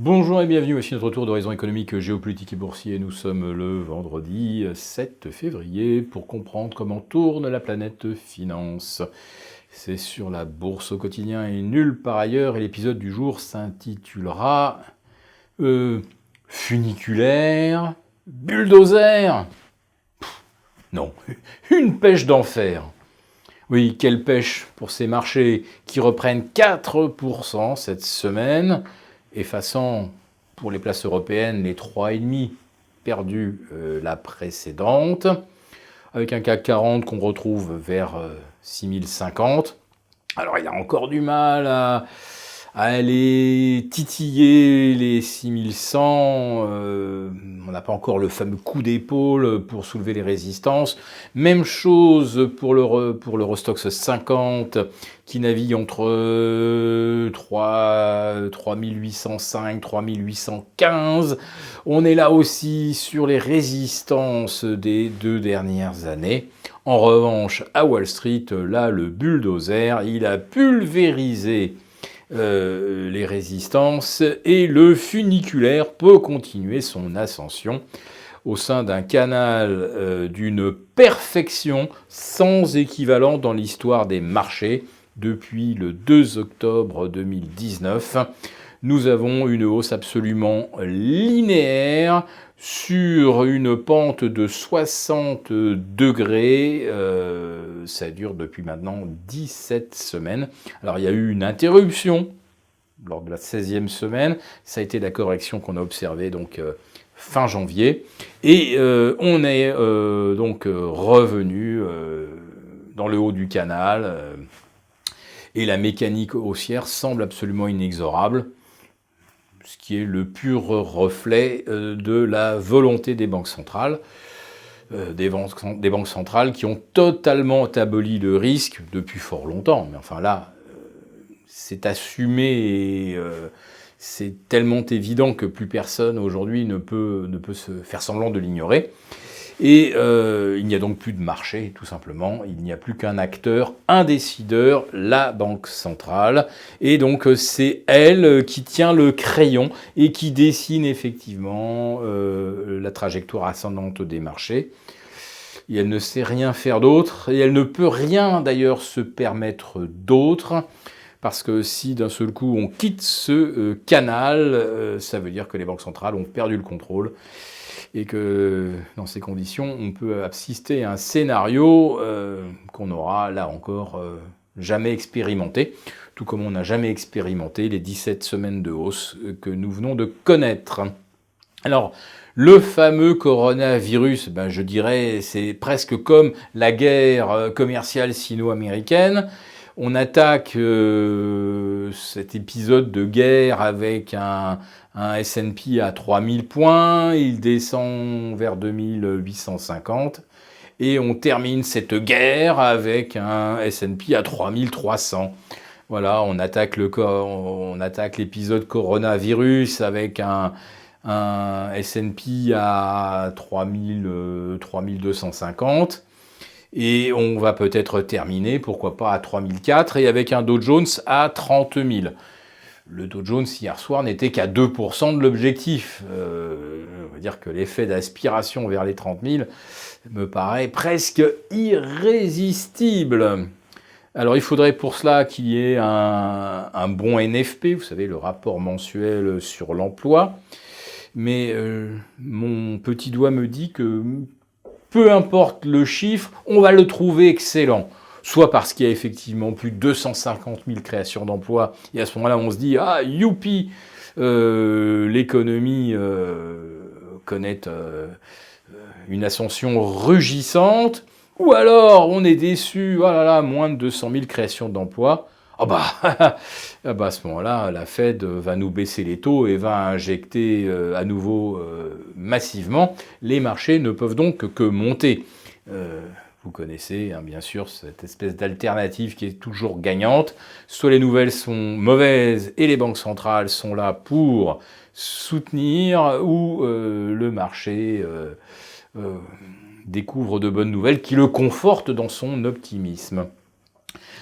Bonjour et bienvenue, voici notre tour d'horizon économique, géopolitique et boursier. Nous sommes le vendredi 7 février pour comprendre comment tourne la planète finance. C'est sur la bourse au quotidien et nulle part ailleurs, et l'épisode du jour s'intitulera Funiculaire, bulldozer. Non, une pêche d'enfer. Oui, quelle pêche pour ces marchés qui reprennent 4% cette semaine, effaçant pour les places européennes les 3,5 perdus la précédente, avec un CAC 40 qu'on retrouve vers 6050. Alors il a encore du mal à aller titiller les 6100, on n'a pas encore le fameux coup d'épaule pour soulever les résistances. Même chose pour l'Eurostoxx 50 qui navigue entre 3805, 3815. On est là aussi sur les résistances des 2 dernières années. En revanche, à Wall Street, là, le bulldozer, il a pulvérisé les résistances et le funiculaire peut continuer son ascension au sein d'un canal d'une perfection sans équivalent dans l'histoire des marchés. Depuis le 2 octobre 2019, nous avons une hausse absolument linéaire sur une pente de 60 degrés. Ça dure depuis maintenant 17 semaines. Alors il y a eu une interruption lors de la 16e semaine. Ça a été la correction qu'on a observée donc fin janvier. Et on est donc revenu dans le haut du canal. Et la mécanique haussière semble absolument inexorable, ce qui est le pur reflet de la volonté des banques centrales, des banques centrales qui ont totalement aboli le risque depuis fort longtemps. Mais enfin là, c'est assumé et c'est tellement évident que plus personne aujourd'hui ne peut se faire semblant de l'ignorer. Et il n'y a donc plus de marché, tout simplement. Il n'y a plus qu'un acteur, un décideur, la Banque centrale. Et donc c'est elle qui tient le crayon et qui dessine effectivement la trajectoire ascendante des marchés. Et elle ne sait rien faire d'autre. Et elle ne peut rien d'ailleurs se permettre d'autre. Parce que si d'un seul coup on quitte ce canal, ça veut dire que les banques centrales ont perdu le contrôle. Et que dans ces conditions, on peut assister à un scénario qu'on n'aura là encore jamais expérimenté, tout comme on n'a jamais expérimenté les 17 semaines de hausse que nous venons de connaître. Alors, le fameux coronavirus, je dirais, c'est presque comme la guerre commerciale sino-américaine. On attaque cet épisode de guerre avec un S&P à 3000 points, il descend vers 2850, et on termine cette guerre avec un S&P à 3300. Voilà, on attaque l'épisode coronavirus avec un S&P à 3250. Et on va peut-être terminer, pourquoi pas, à 3004 et avec un Dow Jones à 30 000. Le Dow Jones, hier soir, n'était qu'à 2% de l'objectif. On va dire que l'effet d'aspiration vers les 30 000 me paraît presque irrésistible. Alors, il faudrait pour cela qu'il y ait un bon NFP, vous savez, le rapport mensuel sur l'emploi. Mais mon petit doigt me dit que peu importe le chiffre, on va le trouver excellent. Soit parce qu'il y a effectivement plus de 250 000 créations d'emplois, et à ce moment-là, on se dit « Ah, youpi, l'économie connaît une ascension rugissante », ou alors on est déçu, « Ah là là, moins de 200 000 créations d'emplois ». À ce moment-là, la Fed va nous baisser les taux et va injecter à nouveau massivement. Les marchés ne peuvent donc que monter. Vous connaissez bien sûr cette espèce d'alternative qui est toujours gagnante. Soit les nouvelles sont mauvaises et les banques centrales sont là pour soutenir, ou le marché découvre de bonnes nouvelles qui le confortent dans son optimisme.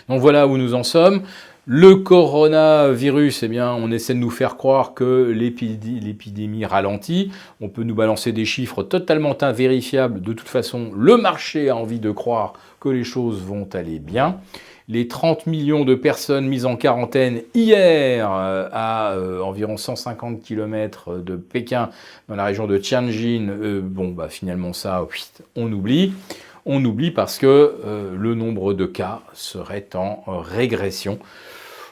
Donc voilà où nous en sommes. Le coronavirus, eh bien, on essaie de nous faire croire que l'épidémie ralentit. On peut nous balancer des chiffres totalement invérifiables. De toute façon, le marché a envie de croire que les choses vont aller bien. Les 30 millions de personnes mises en quarantaine hier à environ 150 km de Pékin, dans la région de Tianjin, finalement ça, on oublie. On oublie parce que le nombre de cas serait en régression.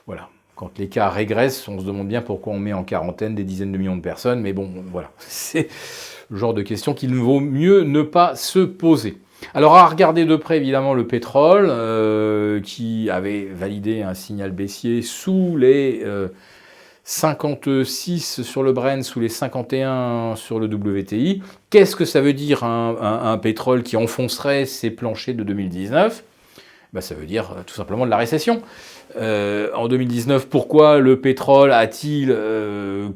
Voilà. Quand les cas régressent, on se demande bien pourquoi on met en quarantaine des dizaines de millions de personnes. Mais bon, voilà. C'est le genre de question qu'il vaut mieux ne pas se poser. Alors à regarder de près évidemment le pétrole qui avait validé un signal baissier sous les 56 sur le Brent, sous les 51 sur le WTI. Qu'est-ce que ça veut dire un pétrole qui enfoncerait ses planchers de 2019 ? Ça veut dire tout simplement de la récession. En 2019, pourquoi le pétrole a-t-il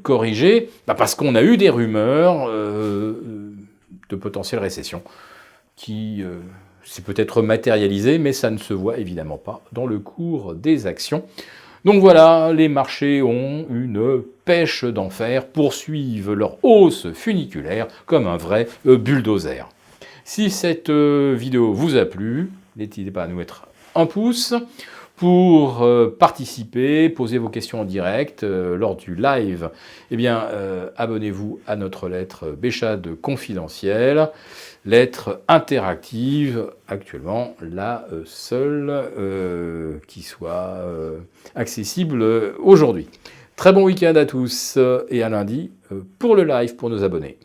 corrigé ? Parce qu'on a eu des rumeurs de potentielle récession qui s'est peut-être matérialisée, mais ça ne se voit évidemment pas dans le cours des actions. Donc voilà, les marchés ont une pêche d'enfer, poursuivent leur hausse funiculaire comme un vrai bulldozer. Si cette vidéo vous a plu, n'hésitez pas à nous mettre un pouce. Pour participer, poser vos questions en direct lors du live, abonnez-vous à notre lettre Béchade confidentielle, lettre interactive, actuellement la seule qui soit accessible aujourd'hui. Très bon week-end à tous et à lundi pour le live pour nos abonnés.